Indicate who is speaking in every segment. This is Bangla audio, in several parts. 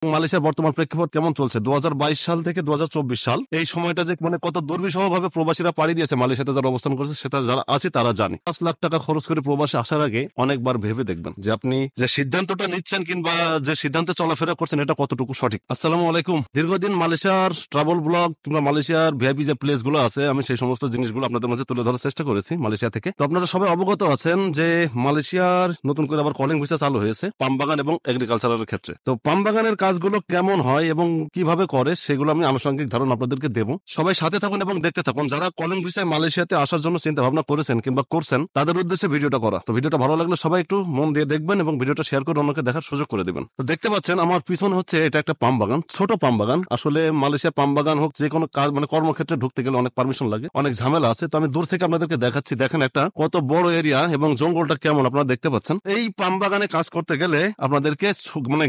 Speaker 1: মালয়েশিয়ার বর্তমান প্রেক্ষাপট কেমন চলছে 2022 সাল থেকে 2024 সাল এই সময়টা যে কত দুর্বিষহ ভাবে প্রবাসীরা পাড়ি দিয়েছে মালয়েশিয়াতে যারা অবস্থান করছে সেটা যারা আছে তারা জানে। 5 লাখ টাকা খরচ করে প্রবাসে আসার আগে অনেকবার ভেবে দেখবেন যে আপনি যে সিদ্ধান্তটা নিচ্ছেন কিংবা যে সিদ্ধান্তে চলাফেরা করছেন এটা কতটুকু সঠিক। আসসালামু আলাইকুম। দীর্ঘদিন মালয়েশিয়ার ট্রাভেল ব্লগ কিংবা মালয়েশিয়ার ভিআইপি যে প্লেস গুলো আছে আমি সেই সমস্ত জিনিসগুলো আপনাদের মাঝে তুলে ধরার চেষ্টা করেছি মালয়েশিয়া থেকে। তো আপনারা সবাই অবগত আছেন যে মালয়েশিয়ার নতুন করে আবার কলিং ভিসা চালু হয়েছে পাম বাগান এবং এগ্রিকালচারের ক্ষেত্রে। তো পাম বাগানের কাজগুলো কেমন হয় এবং কিভাবে করে সেগুলো আমি আনুষঙ্গিক ধারণা আপনাদেরকে দেবো। সবাই সাথে থাকুন এবং দেখতে থাকুন। যারা কলিং ভিসায় মালয়েশিয়াতে আসার জন্য চিন্তা ভাবনা করেছেন কিংবা করছেন তাদের উদ্দেশ্যে ভিডিওটা করা। তো ভিডিওটা ভালো লাগলে সবাই একটু মন দিয়ে দেখবেন এবং ভিডিওটা শেয়ার করে অন্যকে দেখার সুযোগ করে দিবেন। তো দেখতে পাচ্ছেন আমার পিছনে হচ্ছে এটা একটা পাম বাগান, ছোট পাম বাগান। আসলে মালয়েশিয়ার পাম বাগান হোক যে কোনো কাজ কর্মক্ষেত্রে ঢুকতে গেলে অনেক পারমিশন লাগে, অনেক ঝামেলা আছে। তো আমি দূর থেকে আপনাদেরকে দেখাচ্ছি, দেখেন একটা কত বড় এরিয়া এবং জঙ্গলটা কেমন আপনারা দেখতে পাচ্ছেন। এই পাম বাগানে কাজ করতে গেলে আপনাদেরকে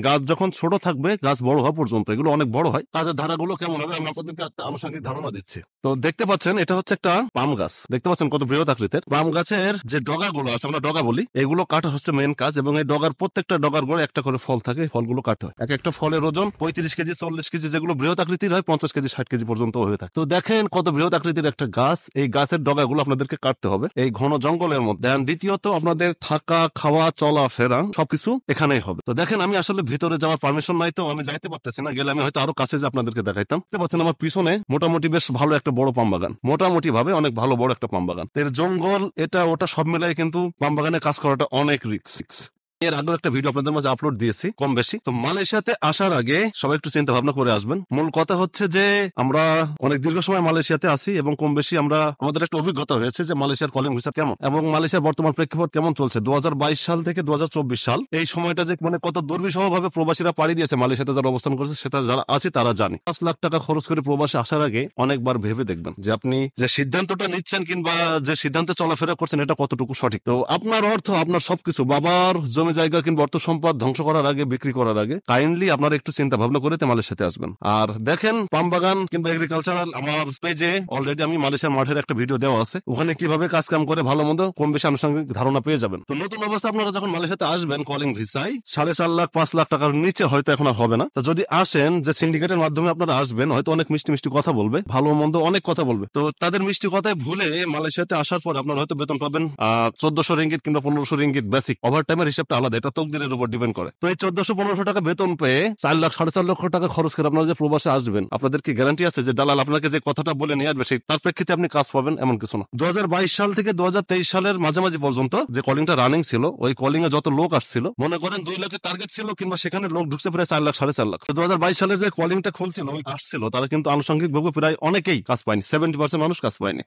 Speaker 1: গাছ যখন ছোট থাকবে গাছ বড় হওয়া পর্যন্ত এগুলো অনেক বড় হয়। কাজের ধারাগুলো কেমন হবে আমি আপনাদেরকে একটা আনুষঙ্গিক ধারণা দিচ্ছি। তো দেখতে পাচ্ছেন এটা হচ্ছে একটা পাম গাছ, দেখতে পাচ্ছেন কত বৃহৎ আকৃতির। পাম গাছের যে ডগাগুলো আছে আমরা ডগা বলি, এগুলো কাটা হচ্ছে মেন কাজ এবং এই ডগার প্রত্যেকটা ডগার গোড়ে একটা করে ফল থাকে, ফলগুলো কাটতে হয়। এক একটা ফলের ওজন 35 কেজি 40 কেজি, যেগুলো বৃহৎ আকৃতির হয় 50 কেজি 60 কেজি পর্যন্ত হয়ে থাকে। তো দেখেন কত বৃহৎ আকৃতির একটা গাছ, এই গাছের ডগাগুলো আপনাদেরকে কাটতে হবে এই ঘন জঙ্গলের মধ্যে। দ্বিতীয়ত আপনাদের থাকা খাওয়া চলা ফেরা সবকিছু এখানেই হবে। তো দেখেন আমি আসলে ভিতরে যাওয়ার পারমিশন নাই তো আমি যাইতে পারতেছি না, গেলে আমি হয়তো আরো কাছে যে আপনাদেরকে দেখাইতাম। দেখতে পাচ্ছেন আমার পিছনে মোটামুটি বেশ ভালো একটা বড় পাম বাগান, মোটামুটি ভাবে অনেক ভালো বড় একটা পাম বাগান। এর জঙ্গল এটা ওটা সব মিলাই কিন্তু পাম বাগানে কাজ করাটা অনেক রিস্ক। এর আগেও একটা ভিডিও আপনাদের মাঝে আপলোড দিয়েছি কম বেশি। তো মালয়েশিয়াতে আসার আগে সবাই একটু চিন্তা ভাবনা করে আসবেন। মূল কথা হচ্ছে যে আমরা অনেক দীর্ঘ সময় মালয়েশিয়াতে আছি এবং কম বেশি আমাদের একটা অভিজ্ঞতা হয়েছে যে মালয়েশিয়ার কলিং ভিসা কেমন এবং মালয়েশিয়ার বর্তমান প্রেক্ষাপট কেমন চলছে 2022 সাল থেকে 2024 সাল এই সময়টা যে কত দুর্বিষহ ভাবে প্রবাসীরা পাড়ি দিয়েছে মালয়েশিয়াতে যারা অবস্থান করছে সেটা যারা আছে তারা জানে। 5 লাখ টাকা খরচ করে প্রবাসে আসার আগে অনেকবার ভেবে দেখবেন যে আপনি যে সিদ্ধান্তটা নিচ্ছেন কিংবা যে সিদ্ধান্তে চলাফেরা করছেন এটা কতটুকু সঠিক। তো আপনার অর্থ আপনার সবকিছু বাবার জমি জায়গা কিংবা অর্থ সম্পদ ধ্বংস করার আগে বিক্রি করার আগে কাইন্ডলি আপনারা একটু চিন্তা ভাবনা করে মালয়েশিয়াতে আসবেন। আর দেখেন পাম বাগান কিংবা এগ্রিকালচারাল আমার পেজে অলরেডি আমি মালয়েশিয়ার মাঠের একটা ভিডিও দেওয়া আছে, ওখানে কিভাবে কাজ কাম করে ভালো মন্দ কম বেশি আনুষঙ্গিক ধারণা পেয়ে যাবেন। তো নতুন অবস্থা আপনারা যখন মালয়েশিয়াতে আসবেন কলিং ভিসায় 4.5 লাখ 5 লাখ টাকার নিচে হয়তো এখন আর হবে না। তো যদি আসেন যে সিন্ডিকেটের মাধ্যমে আপনারা আসবেন হয়তো অনেক মিষ্টি মিষ্টি কথা বলবে, ভালো মন্দ অনেক কথা বলবে। তো তাদের মিষ্টি কথায় ভুলে মালয়েশিয়াতে আসার পর আপনারা হয়তো বেতন পাবেন 1400 রিঙ্গিত কিংবা 1500 রিঙ্গিত বেসিক। ওভার টাইমের হিসাবটা আলাদা, এটা তকদিরের উপর ডিপেন্ড করে। তো এই 1400-1500 টাকা বেতন পেয়ে 4 লাখ 4.5 লক্ষ টাকা খরচ করে আপনারা যে প্রবাসে আসবেন আপনাদের কি গ্যারান্টি আছে যে দালাল আপনাকে যে কথাটা বলে নিয়ে আসবে সেই তার প্রেক্ষিতে আপনি কাজ পাবেন? এমন কিছু না। 2022 সাল থেকে 2023 সালের মাঝামাঝি পর্যন্ত যে কলিংটা রানিং ছিল ওই কলিং এ যত লোক আসছিল মনে করেন 2 লাখের টার্গেট ছিল কিংবা সেখানে লোক ঢুকছে প্রায় 4 লাখ 4.5 লাখ। 2022 সালে যে কলিংটা খুলছিল ওই আসছিল তারা কিন্তু আনুষঙ্গিক ভাবে প্রায় অনেকেই কাজ পায়নি, 70% মানুষ কাজ পায়নি।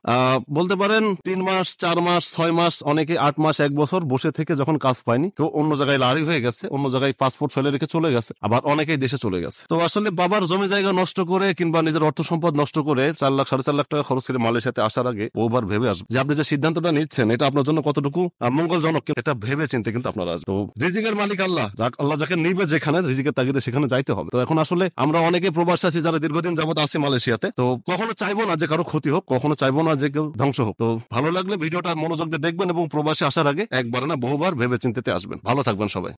Speaker 1: বলতে পারেন 3 মাস 4 মাস 6 মাস অনেকে 8 মাস 1 বছর বসে থেকে যখন কাজ পায়নি কেউ অন্য জায়গায় লারি হয়ে গেছে, অন্য জায়গায় পাসপোর্ট ফেলে রেখে চলে গেছে, আবার অনেকেই দেশে চলে গেছে। তো আসলে বাবার জমি জায়গা নষ্ট করে কিংবা নিজের অর্থ সম্পদ নষ্ট করে 4 লাখ 4.5 লাখ টাকা খরচ করে মালয়েশিয়াতে আসার আগে ওবার ভেবে আসবে যে আপনি যে সিদ্ধান্তটা নিচ্ছেন এটা আপনার জন্য কতটুকু মঙ্গলজনক, এটা ভেবে চিন্তে কিন্তু আপনারা আসবে। তো রিজিকের মালিক আল্লাহ, আল্লাহ যাকে নিবে যেখানে রিজিকের তাগিদে সেখানে যাইতে হবে। তো এখন আসলে আমরা অনেকে প্রবাসী আছি যারা দীর্ঘদিন যাবত আছি মালয়েশিয়াতে, তো কখনো চাইবো না যে কারো ক্ষতি হোক, কখনো চাইবো না যে কেউ ধ্বংস হোক। তো ভালো লাগলে ভিডিওটা মনোযোগ দিয়ে দেখবেন এবং প্রবাসী আসার আগে একবার না বহুবার ভেবে চিন্তে আসবেন। ভালো থাকবেন সবাই।